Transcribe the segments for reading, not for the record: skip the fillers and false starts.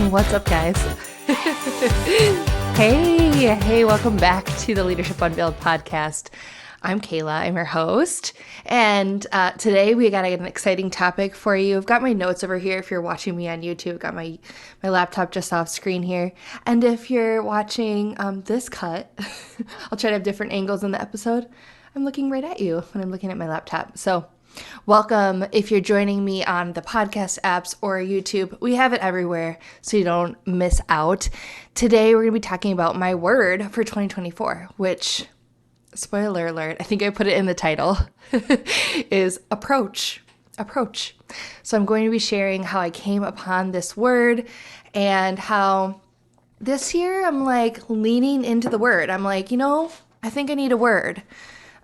What's up, guys? Hey, welcome back to the Leadership Unveiled podcast. I'm Kayla, I'm your host, and today we got an exciting topic for you. I've got my notes over here if you're watching me on YouTube. I've got my laptop just off screen here, and if you're watching this cut, I'll try to have different angles in the episode. I'm looking right at you when I'm looking at my laptop, so welcome if you're joining me on the podcast apps or YouTube. We have it everywhere so you don't miss out. Today we're going to be talking about my word for 2024, which, spoiler alert, I think I put it in the title, is approach. Approach. So I'm going to be sharing how I came upon this word and how this year I'm like leaning into the word. I'm like, I think I need a word.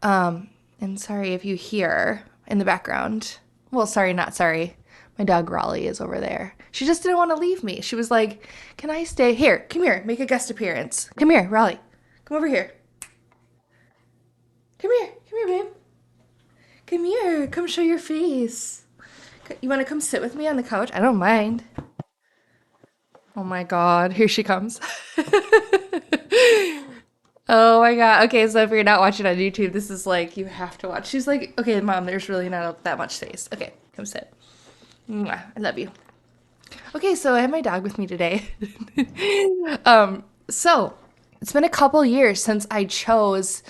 And sorry if you hear in the background. Well, sorry, not sorry. My dog Raleigh is over there. She just didn't want to leave me. She was like, can I stay? Here, come here, make a guest appearance. Come here, Raleigh. Come over here. Come here, babe. Come here, come show your face. You want to come sit with me on the couch? I don't mind. Oh my God, here she comes. Oh my God. Okay, so if you're not watching on YouTube, this is like, you have to watch. She's like, okay, Mom, there's really not that much space. Okay, come sit. Mwah, I love you. Okay, so I have my dog with me today. So it's been a couple years since I chose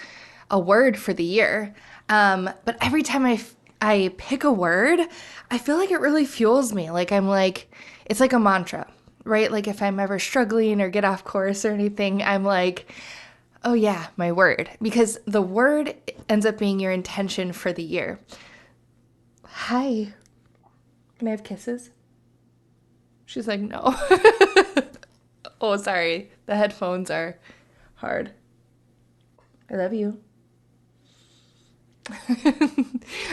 a word for the year. But every time I pick a word, I feel like it really fuels me. Like it's like a mantra, right? Like if I'm ever struggling or get off course or anything, I'm like, oh yeah, my word. Because the word ends up being your intention for the year. Hi. Can I have kisses? She's like, no. Oh, sorry. The headphones are hard. I love you.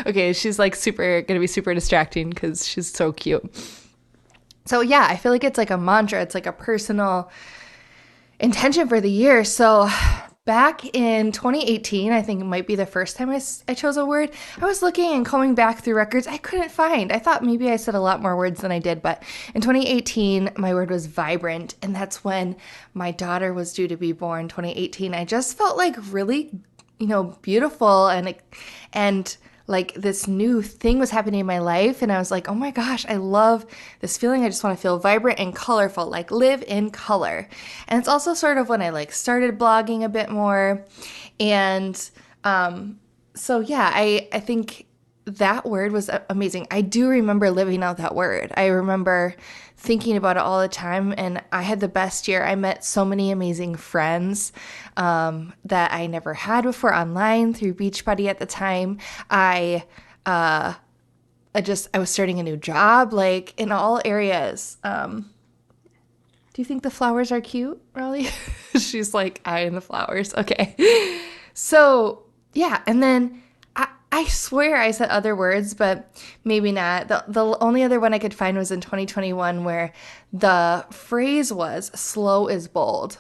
Okay, she's like gonna be super distracting because she's so cute. So yeah, I feel like it's like a mantra. It's like a personal intention for the year. So back in 2018, I think it might be the first time I chose a word. I was looking and combing back through records. I couldn't find. I thought maybe I said a lot more words than I did, but in 2018, my word was vibrant, and that's when my daughter was due to be born. 2018, I just felt like really, beautiful and like this new thing was happening in my life. And I was like, oh my gosh, I love this feeling. I just want to feel vibrant and colorful, like live in color. And it's also sort of when I started blogging a bit more. And so yeah, I think that word was amazing. I do remember living out that word. I remember thinking about it all the time, and I had the best year. I met so many amazing friends that I never had before online through Beachbody at the time. I was starting a new job, like in all areas. Do you think the flowers are cute, Raleigh? She's like, eyeing the flowers. Okay. So yeah, and then I swear I said other words, but maybe not. The only other one I could find was in 2021, where the phrase was slow is bold.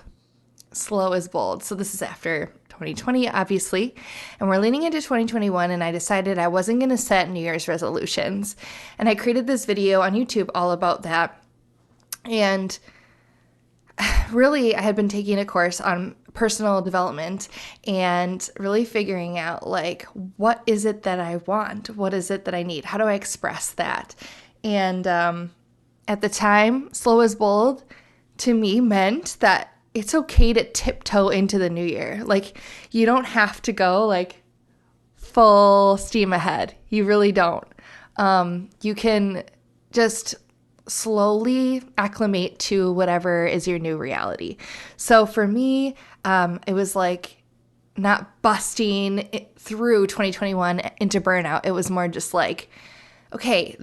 Slow is bold. So this is after 2020, obviously. And we're leaning into 2021, and I decided I wasn't going to set New Year's resolutions. And I created this video on YouTube all about that. And really, I had been taking a course on personal development and really figuring out what is it that I want? What is it that I need? How do I express that? And at the time, slow is bold to me meant that it's okay to tiptoe into the new year. Like, you don't have to go full steam ahead. You really don't. You can just slowly acclimate to whatever is your new reality. So for me, it was not busting through 2021 into burnout. It was more just okay,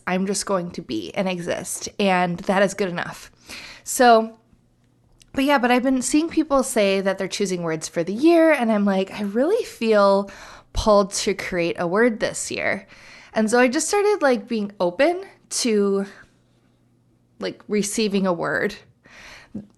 I'm just going to be and exist, and that is good enough. So, but I've been seeing people say that they're choosing words for the year, and I'm like, I really feel pulled to create a word this year. And so I just started being open to receiving a word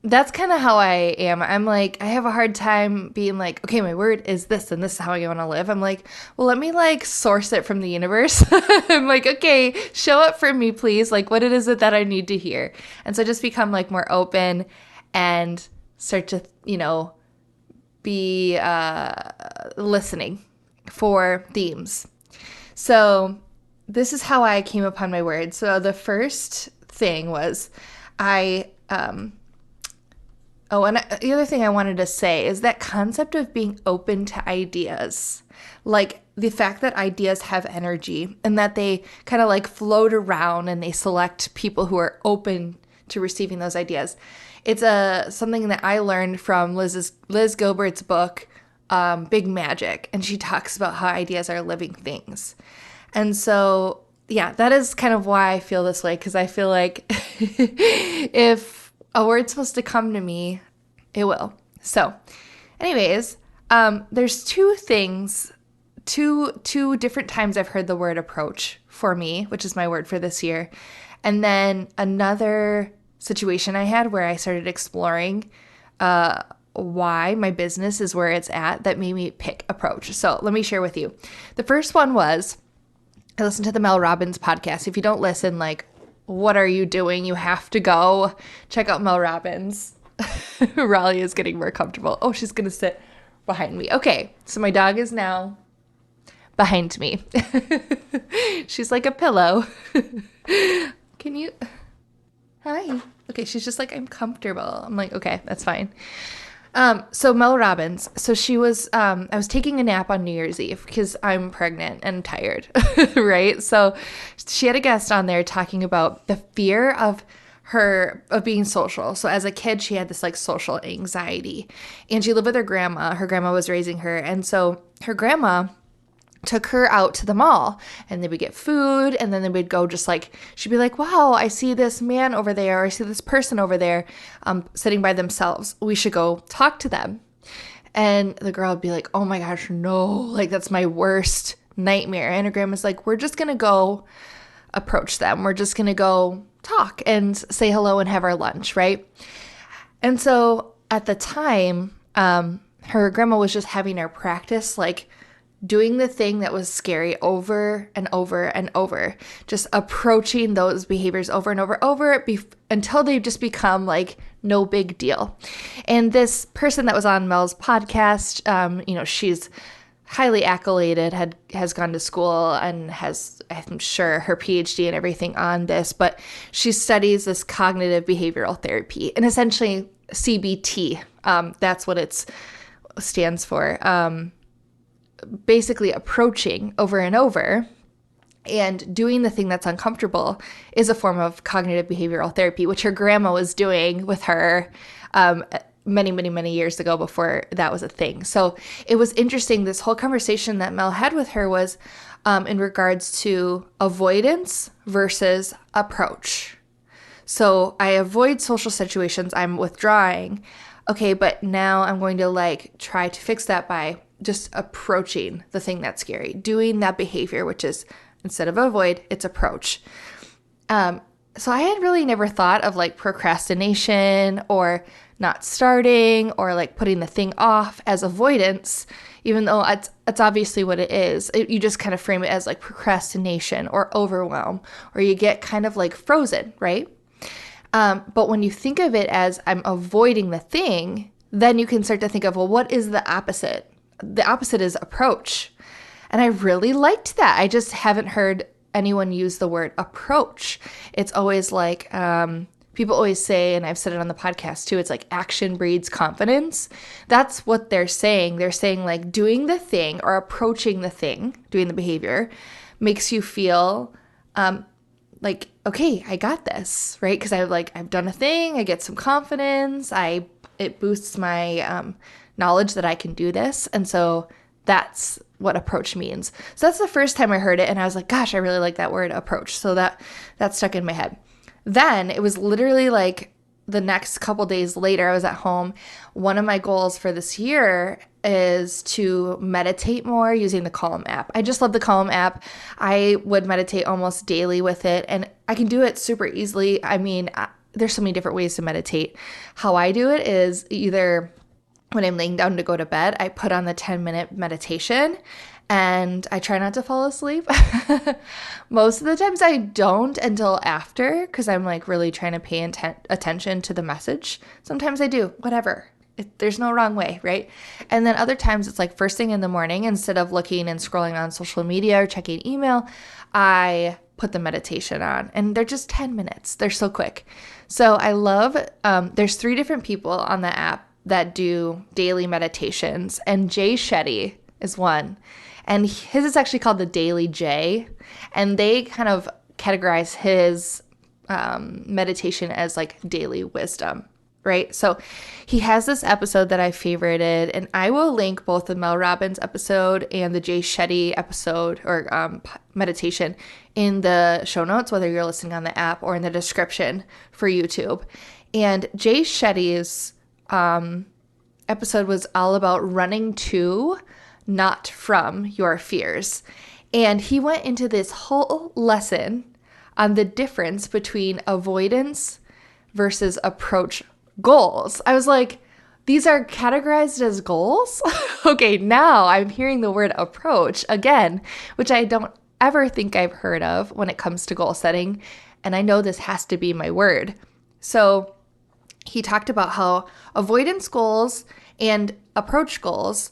that's kind of how I am. I'm like, I have a hard time being like, okay, my word is this and this is how I want to live. I'm like, well, let me like source it from the universe. I'm like, okay, show up for me, please. Like, what it is it that I need to hear? And so I just become like more open and start to, be listening for themes. So this is how I came upon my word. So the first thing was the other thing I wanted to say is that concept of being open to ideas. Like the fact that ideas have energy and that they kind of like float around and they select people who are open to receiving those ideas. It's something that I learned from Liz Gilbert's book, Big Magic, and she talks about how ideas are living things. And so, yeah, that is kind of why I feel this way, because I feel like if a word's supposed to come to me, it will. So, anyways, there's two different times I've heard the word approach for me, which is my word for this year. And then another situation I had where I started exploring why my business is where it's at that made me pick approach. So let me share with you. The first one was I listened to the Mel Robbins podcast. If you don't listen, like, what are you doing? You have to go check out Mel Robbins. Raleigh is getting more comfortable. Oh, she's going to sit behind me. Okay, so my dog is now behind me. She's like a pillow. Can you... Hi. Okay, she's just like, I'm comfortable. I'm like, okay, that's fine. So Mel Robbins, so she was, I was taking a nap on New Year's Eve because I'm pregnant and tired, right? So she had a guest on there talking about the fear of being social. So as a kid, she had this like social anxiety and she lived with her grandma. Her grandma was raising her. And so her grandma took her out to the mall and they would get food and then they would go just like, she'd be like, wow, I see this man over there. Or I see this person over there sitting by themselves. We should go talk to them. And the girl would be like, oh my gosh, no, like that's my worst nightmare. And her grandma's like, we're just going to go approach them. We're just going to go talk and say hello and have our lunch, right? And so at the time, her grandma was just having her practice like doing the thing that was scary over and over and over, just approaching those behaviors over and over until they just become like no big deal. And this person that was on Mel's podcast, she's highly accoladed, has gone to school and has, I'm sure, her PhD and everything on this, but she studies this cognitive behavioral therapy and essentially CBT. That's what it stands for. Basically approaching over and over and doing the thing that's uncomfortable is a form of cognitive behavioral therapy, which her grandma was doing with her many, many, many years ago before that was a thing. So it was interesting. This whole conversation that Mel had with her was in regards to avoidance versus approach. So I avoid social situations. I'm withdrawing. Okay, but now I'm going to like try to fix that by just approaching the thing that's scary, doing that behavior, which is instead of avoid, it's approach. So I had really never thought of like procrastination or not starting or like putting the thing off as avoidance, even though it's obviously what it is. You just kind of frame it as like procrastination or overwhelm, or you get kind of like frozen, right? But when you think of it as I'm avoiding the thing, then you can start to think of, well, what is the opposite? The opposite is approach. And I really liked that. I just haven't heard anyone use the word approach. It's always like, people always say, and I've said it on the podcast too, it's like action breeds confidence. That's what they're saying. They're saying like doing the thing or approaching the thing, doing the behavior, makes you feel like, okay, I got this, right? Because I've done a thing, I get some confidence, it boosts my knowledge that I can do this. And so that's what approach means. So that's the first time I heard it. And I was like, gosh, I really like that word approach. So that stuck in my head. Then it was literally like the next couple days later, I was at home. One of my goals for this year is to meditate more using the Calm app. I just love the Calm app. I would meditate almost daily with it and I can do it super easily. I mean, there's so many different ways to meditate. How I do it is either when I'm laying down to go to bed, I put on the 10-minute meditation and I try not to fall asleep. Most of the times I don't until after, because I'm like really trying to pay attention to the message. Sometimes I do, whatever. There's no wrong way, right? And then other times it's like first thing in the morning, instead of looking and scrolling on social media or checking email, I put the meditation on, and they're just 10 minutes. They're so quick. So I love, there's 3 different people on the app that do daily meditations, and Jay Shetty is one. And his is actually called the Daily J, and they kind of categorize his meditation as like daily wisdom, right? So he has this episode that I favorited, and I will link both the Mel Robbins episode and the Jay Shetty episode or meditation in the show notes, whether you're listening on the app or in the description for YouTube. And Jay Shetty's episode was all about running to, not from, your fears. And he went into this whole lesson on the difference between avoidance versus approach goals. I was like, these are categorized as goals? Okay, now I'm hearing the word approach again, which I don't ever think I've heard of when it comes to goal setting. And I know this has to be my word. So he talked about how avoidance goals and approach goals,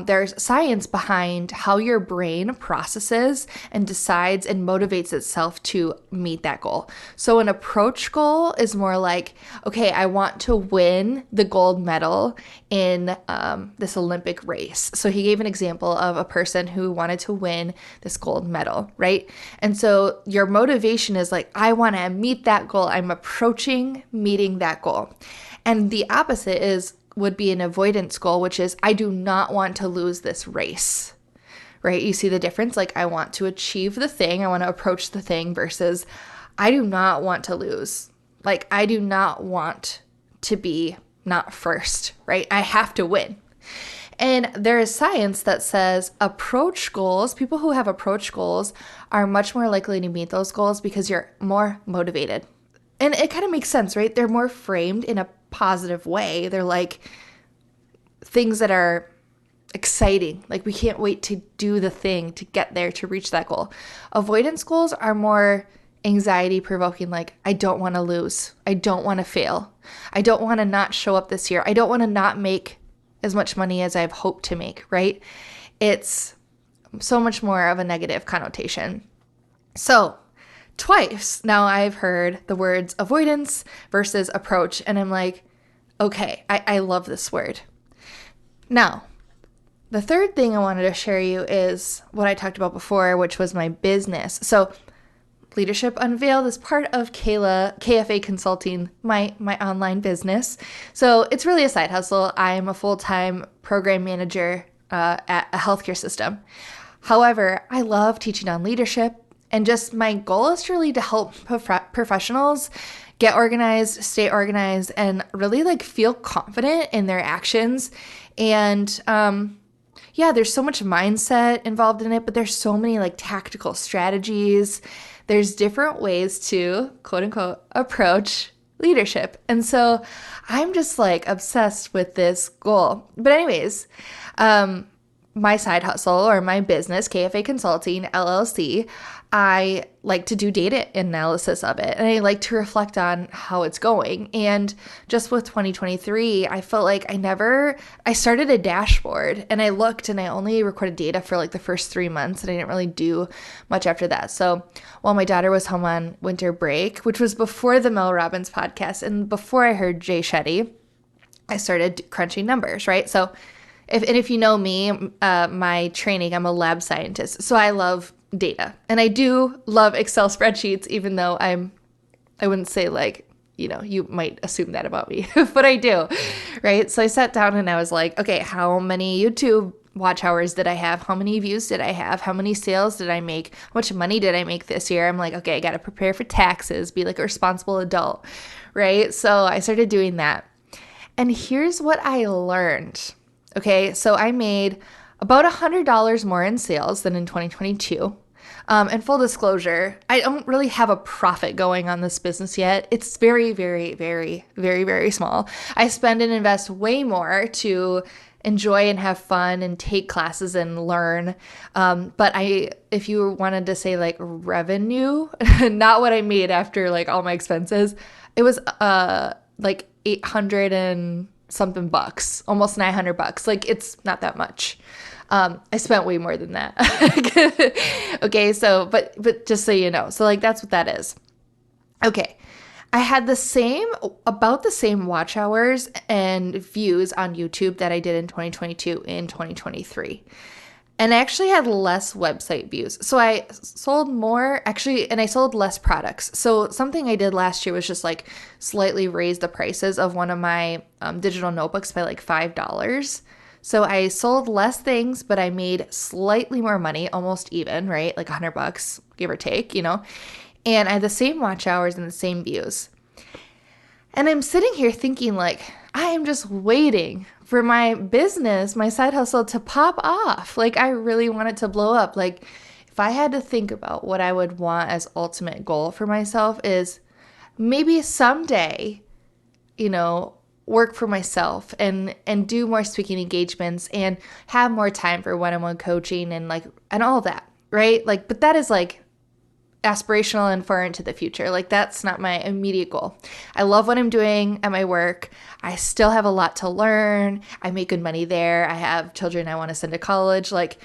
there's science behind how your brain processes and decides and motivates itself to meet that goal. So an approach goal is more like, okay, I want to win the gold medal in this Olympic race. So he gave an example of a person who wanted to win this gold medal, right? And so your motivation is like, I want to meet that goal. I'm approaching meeting that goal. And the opposite would be an avoidance goal, which is I do not want to lose this race, right? You see the difference? Like I want to achieve the thing, I want to approach the thing versus I do not want to lose. Like I do not want to be not first, right? I have to win. And there is science that says approach goals, people who have approach goals are much more likely to meet those goals because you're more motivated. And it kind of makes sense, right? They're more framed in a positive way. They're like things that are exciting. Like we can't wait to do the thing, to get there, to reach that goal. Avoidance goals are more anxiety provoking. Like I don't want to lose. I don't want to fail. I don't want to not show up this year. I don't want to not make as much money as I've hoped to make, right? It's so much more of a negative connotation. So twice now I've heard the words avoidance versus approach, and I'm like, okay, I love this word. Now, the third thing I wanted to share you is what I talked about before, which was my business. So Leadership Unveiled is part of KFA Consulting, my online business. So it's really a side hustle. I'm a full-time program manager at a healthcare system. However, I love teaching on leadership. And just my goal is really to help professionals get organized, stay organized, and really like feel confident in their actions. And there's so much mindset involved in it, but there's so many like tactical strategies. There's different ways to quote unquote approach leadership. And so I'm just like obsessed with this goal. But anyways, my side hustle or my business, KFA Consulting, LLC, I like to do data analysis of it, and I like to reflect on how it's going. And just with 2023, I felt like I started a dashboard, and I looked and I only recorded data for like the first 3 months, and I didn't really do much after that. So while my daughter was home on winter break, which was before the Mel Robbins podcast and before I heard Jay Shetty, I started crunching numbers, right? So if you know me, my training, I'm a lab scientist, so I love data. And I do love Excel spreadsheets, even though I wouldn't say like, you might assume that about me, but I do, right? So I sat down and I was like, okay, how many YouTube watch hours did I have? How many views did I have? How many sales did I make? How much money did I make this year? I'm like, okay, I got to prepare for taxes, be like a responsible adult, right? So I started doing that. And here's what I learned. Okay, so I made about $100 more in sales than in 2022. And full disclosure, I don't really have a profit going on this business yet. It's very, very, very, very, very small. I spend and invest way more to enjoy and have fun and take classes and learn. But if you wanted to say like revenue, not what I made after like all my expenses, it was like 800 and something bucks, almost $900. Like it's not that much. I spent way more than that. Okay, so but just so you know, so like that's what that is. Okay. I had about the same watch hours and views on YouTube that I did in 2022 in 2023. And I actually had less website views. So I sold more, actually, and I sold less products. So something I did last year was just like slightly raise the prices of one of my digital notebooks by like $5. So I sold less things, but I made slightly more money, almost even, right? Like $100, give or take, you know? And I had the same watch hours and the same views. And I'm sitting here thinking like, I am just waiting for my business, my side hustle to pop off. Like I really want it to blow up. Like if I had to think about what I would want as ultimate goal for myself is maybe someday, you know, work for myself and do more speaking engagements and have more time for one-on-one coaching and all that, right? Like, but that is like aspirational and far into the future. Like that's not my immediate goal. I love what I'm doing at my work. I still have a lot to learn. I make good money there. I have children I want to send to college. Like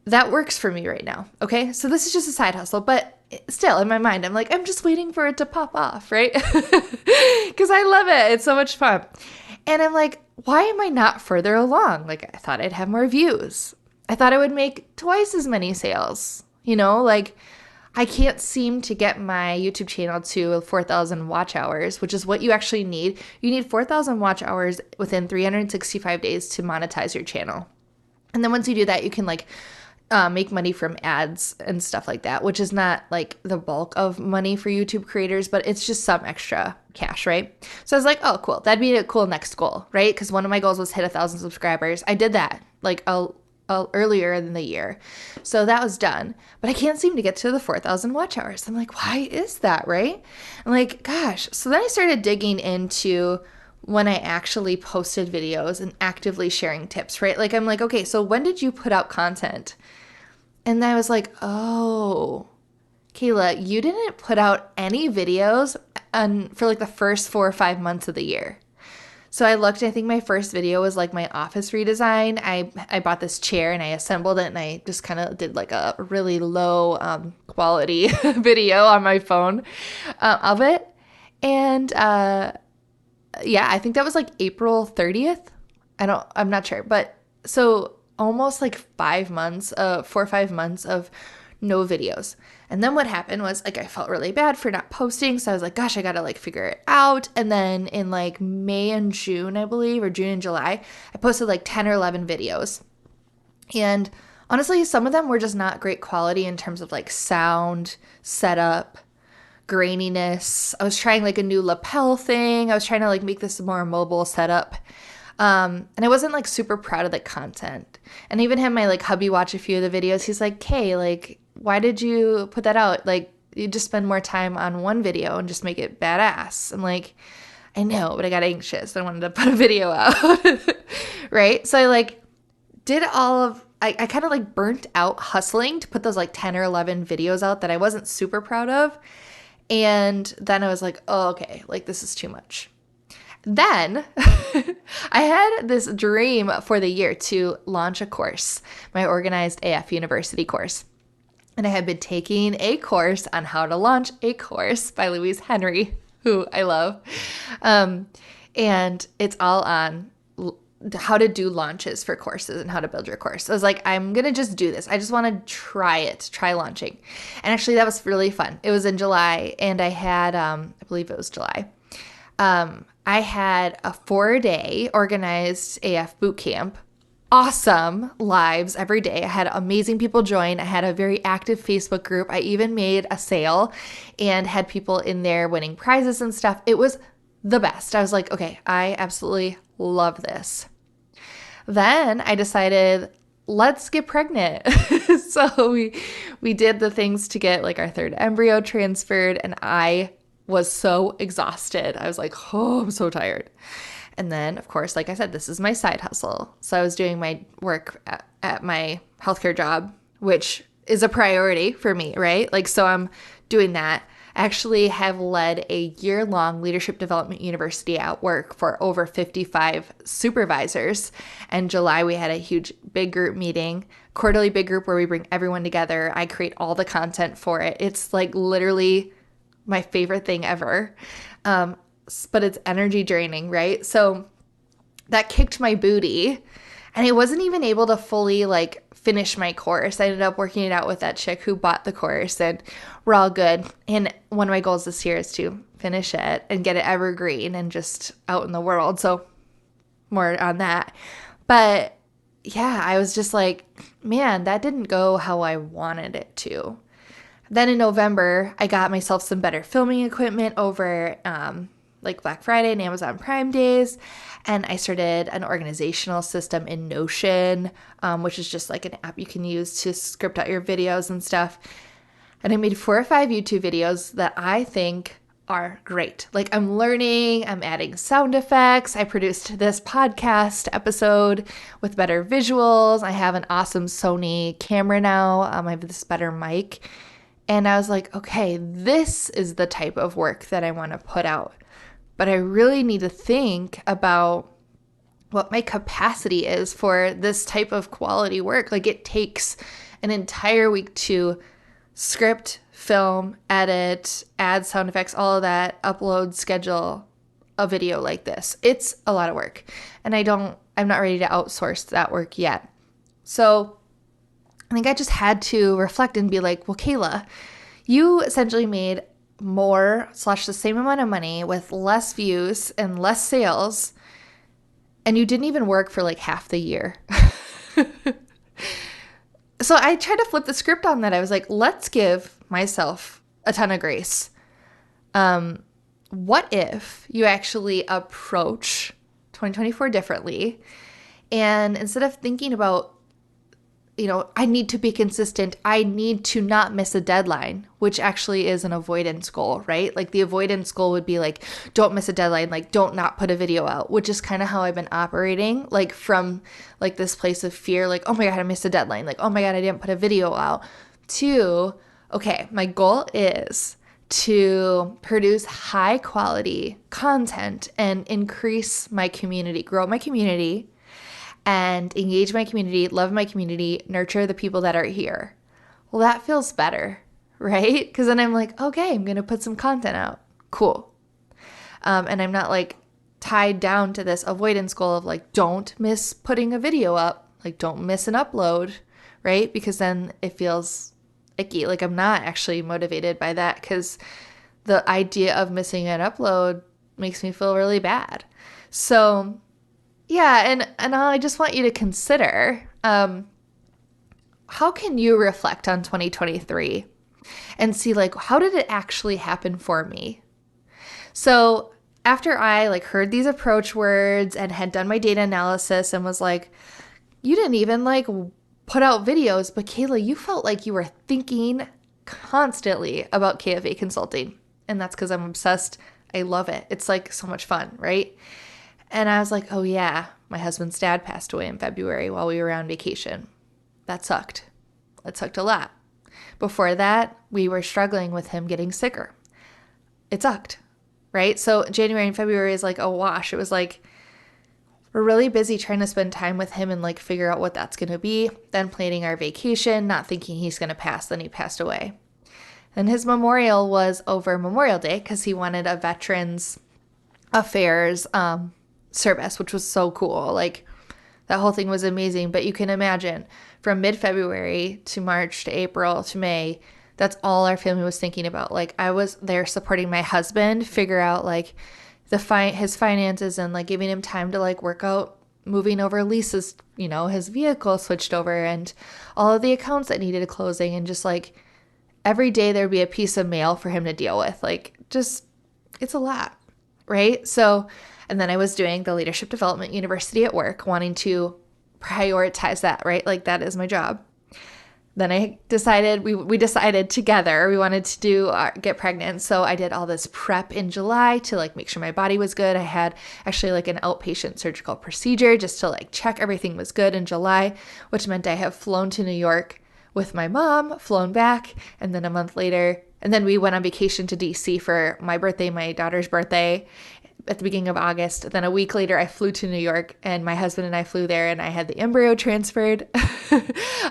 that works for me right now. Okay. So this is just a side hustle, but still in my mind, I'm like, I'm just waiting for it to pop off, right? Because I love it. It's so much fun. And I'm like, why am I not further along? Like I thought I'd have more views. I thought I would make twice as many sales, you know, like I can't seem to get my YouTube channel to 4,000 watch hours, which is what you actually need. You need 4,000 watch hours within 365 days to monetize your channel. And then once you do that, you can make money from ads and stuff like that, which is not like the bulk of money for YouTube creators, but it's just some extra cash, right? So I was like, oh, cool. That'd be a cool next goal, right? Because one of my goals was hit 1,000 subscribers. I did that earlier in the year. So that was done. But I can't seem to get to the 4,000 watch hours. I'm like, why is that, right? I'm like, gosh. So then I started digging into when I actually posted videos and actively sharing tips, right? Like I'm like, okay, so when did you put out content? And I was like, oh, Kayla, you didn't put out any videos for like the first 4 or 5 months of the year. So I looked, I think my first video was like my office redesign. I bought this chair and I assembled it and I just kind of did like a really low quality video on my phone of it. And yeah, I think that was like April 30th. I'm not sure. But so almost like 5 months, 4 or 5 months of no videos. And then what happened was like I felt really bad for not posting. So I was like, gosh, I got to figure it out. And then in like May and June, I believe, or June and July, I posted like 10 or 11 videos. And honestly, some of them were just not great quality in terms of like sound, setup, graininess. I was trying like a new lapel thing. I was trying to make this more mobile setup. And I wasn't super proud of the content. And I even had my hubby watch a few of the videos. He's like, Kay, why did you put that out? You just spend more time on one video and just make it badass. I'm like, I know, but I got anxious. I wanted to put a video out. Right? So I did I kind of burnt out hustling to put those 10 or 11 videos out that I wasn't super proud of. And then I was like, oh, okay, this is too much. Then I had this dream for the year to launch a course, my Organized AF University course. And I had been taking a course on how to launch a course by Louise Henry, who I love. And it's all on how to do launches for courses and how to build your course. So I was like, I'm going to just do this. I just want to try launching. And actually that was really fun. It was in July and I had, I believe it was July. I had a 4-day organized AF boot camp. Awesome lives every day. I had amazing people join. I had a very active Facebook group. I even made a sale and had people in there winning prizes and stuff. It was the best. I was like, okay, I absolutely love this. Then I decided, let's get pregnant. So we did the things to get like our third embryo transferred, and I was so exhausted. I was like, oh, I'm so tired. And then, of course, like I said, this is my side hustle. So I was doing my work at my healthcare job, which is a priority for me, right? Like, so I'm doing that. I actually have led a year-long leadership development university at work for over 55 supervisors. In July, we had a huge big group meeting, quarterly big group where we bring everyone together. I create all the content for it. It's like literally my favorite thing ever. But it's energy draining, right? So that kicked my booty, and I wasn't even able to fully like finish my course. I ended up working it out with that chick who bought the course, and we're all good. And one of my goals this year is to finish it and get it evergreen and just out in the world. So more on that. But yeah, I was just like, man, that didn't go how I wanted it to. Then in November, I got myself some better filming equipment over like Black Friday and Amazon Prime days. And I started an organizational system in Notion, which is just like an app you can use to script out your videos and stuff. And I made 4 or 5 YouTube videos that I think are great. Like I'm learning, I'm adding sound effects. I produced this podcast episode with better visuals. I have an awesome Sony camera now. I have this better mic. And I was like, okay, this is the type of work that I want to put out. But I really need to think about what my capacity is for this type of quality work. Like it takes an entire week to script, film, edit, add sound effects, all of that, upload, schedule a video like this. It's a lot of work. And I'm not ready to outsource that work yet. So I think I just had to reflect and be like, well, Kayla, you essentially made more / the same amount of money with less views and less sales, and you didn't even work for like half the year. So I tried to flip the script on that. I was like, let's give myself a ton of grace. What if you actually approach 2024 differently, and instead of thinking about, I need to be consistent, I need to not miss a deadline, which actually is an avoidance goal, right? Like the avoidance goal would be like, don't miss a deadline, like don't not put a video out, which is kind of how I've been operating, like from like this place of fear, like, oh my God, I missed a deadline. Like, oh my God, I didn't put a video out, to, okay, my goal is to produce high quality content and increase my community, grow my community, and engage my community, love my community, nurture the people that are here. Well, that feels better, right? Because then I'm like, okay, I'm going to put some content out. Cool. And I'm not like tied down to this avoidance goal of like, don't miss putting a video up. Like, don't miss an upload, right? Because then it feels icky. Like I'm not actually motivated by that, because the idea of missing an upload makes me feel really bad. So yeah, and I just want you to consider, how can you reflect on 2023 and see like, how did it actually happen for me? So after I like heard these approach words and had done my data analysis and was like, you didn't even like put out videos, but Kayla, you felt like you were thinking constantly about KFA Consulting. And that's because I'm obsessed. I love it. It's like so much fun, right? And I was like, oh yeah, my husband's dad passed away in February while we were on vacation. That sucked. It sucked a lot. Before that, we were struggling with him getting sicker. It sucked, right? So January and February is like a wash. It was like, we're really busy trying to spend time with him and like figure out what that's going to be. Then planning our vacation, not thinking he's going to pass. Then he passed away. And his memorial was over Memorial Day because he wanted a Veterans Affairs service, which was so cool. Like that whole thing was amazing. But you can imagine from mid-February to March to April to May, that's all our family was thinking about. Like I was there supporting my husband, figure out like his finances and like giving him time to like work out moving over leases, his vehicle switched over and all of the accounts that needed closing, and just like every day there'd be a piece of mail for him to deal with. Like just, it's a lot, right? So, and then I was doing the Leadership Development University at work, wanting to prioritize that, right? Like that is my job. Then I decided, we decided together we wanted to get pregnant. So I did all this prep in July to like make sure my body was good. I had actually like an outpatient surgical procedure just to like check everything was good in July, which meant I have flown to New York with my mom, flown back, and then a month later, and then we went on vacation to DC for my birthday, my daughter's birthday, at the beginning of August. Then a week later, I flew to New York and my husband and I flew there and I had the embryo transferred.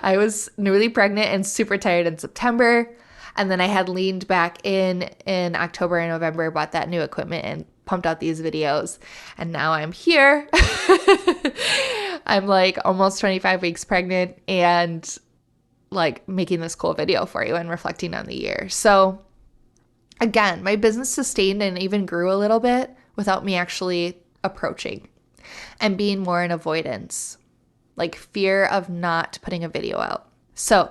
I was newly pregnant and super tired in September. And then I had leaned back in October and November, bought that new equipment and pumped out these videos. And now I'm here. I'm like almost 25 weeks pregnant and like making this cool video for you and reflecting on the year. So again, my business sustained and even grew a little bit without me actually approaching and being more in avoidance, like fear of not putting a video out. So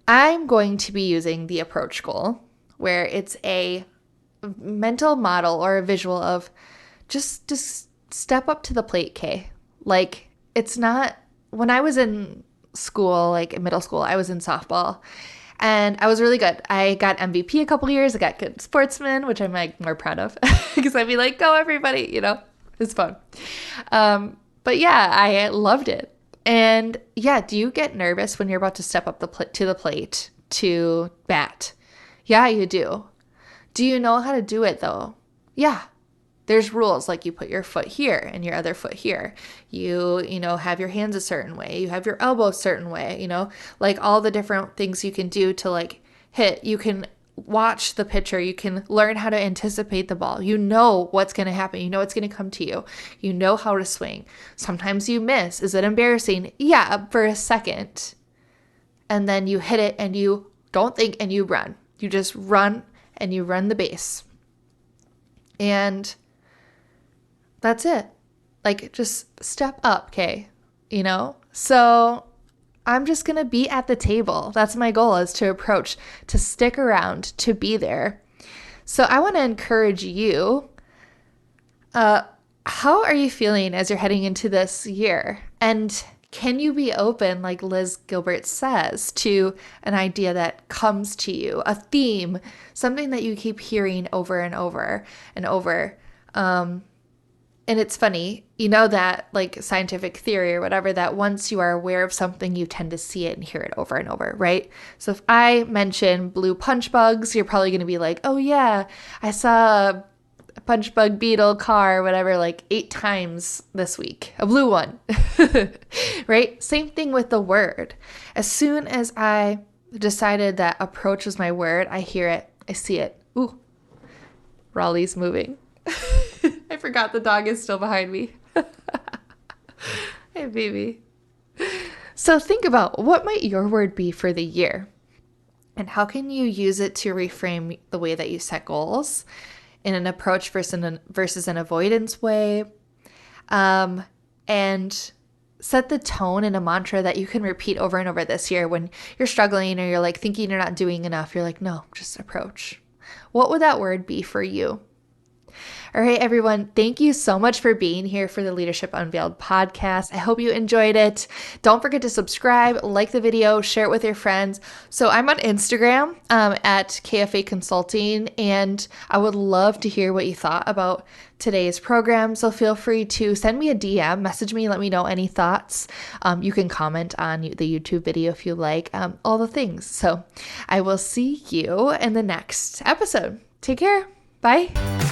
I'm going to be using the approach goal, where it's a mental model or a visual of just step up to the plate, Kay. Like it's not, when I was in school, like in middle school, I was in softball. And I was really good. I got MVP a couple years. I got good sportsman, which I'm like more proud of because I'd be like, go everybody, you know, it's fun. But yeah, I loved it. And yeah, do you get nervous when you're about to step up to the plate to bat? Yeah, you do. Do you know how to do it though? Yeah. There's rules, like you put your foot here and your other foot here. You know, have your hands a certain way. You have your elbow a certain way, you know, like all the different things you can do to like hit. You can watch the pitcher. You can learn how to anticipate the ball. You know what's going to happen. You know it's going to come to you. You know how to swing. Sometimes you miss. Is it embarrassing? Yeah, for a second. And then you hit it and you don't think and you run. You just run and you run the base. And that's it. Like, just step up, Kay, you know? So I'm just going to be at the table. That's my goal, is to approach, to stick around, to be there. So I want to encourage you. How are you feeling as you're heading into this year? And can you be open, like Liz Gilbert says, to an idea that comes to you, a theme, something that you keep hearing over and over and over? And it's funny, you know, that like scientific theory or whatever, that once you are aware of something, you tend to see it and hear it over and over, right? So if I mention blue punch bugs, you're probably going to be like, oh yeah, I saw a punch bug beetle car, whatever, like 8 times this week, a blue one, right? Same thing with the word. As soon as I decided that approach was my word, I hear it, I see it. Ooh, Raleigh's moving. I forgot the dog is still behind me. Hey, baby. So think about, what might your word be for the year? And how can you use it to reframe the way that you set goals in an approach versus an avoidance way? And set the tone in a mantra that you can repeat over and over this year when you're struggling or you're like thinking you're not doing enough. You're like, no, just approach. What would that word be for you? All right, everyone, thank you so much for being here for the Leadership Unveiled podcast. I hope you enjoyed it. Don't forget to subscribe, like the video, share it with your friends. So I'm on Instagram at KFA Consulting, and I would love to hear what you thought about today's program. So feel free to send me a DM, message me, let me know any thoughts. You can comment on the YouTube video if you like, all the things. So I will see you in the next episode. Take care. Bye.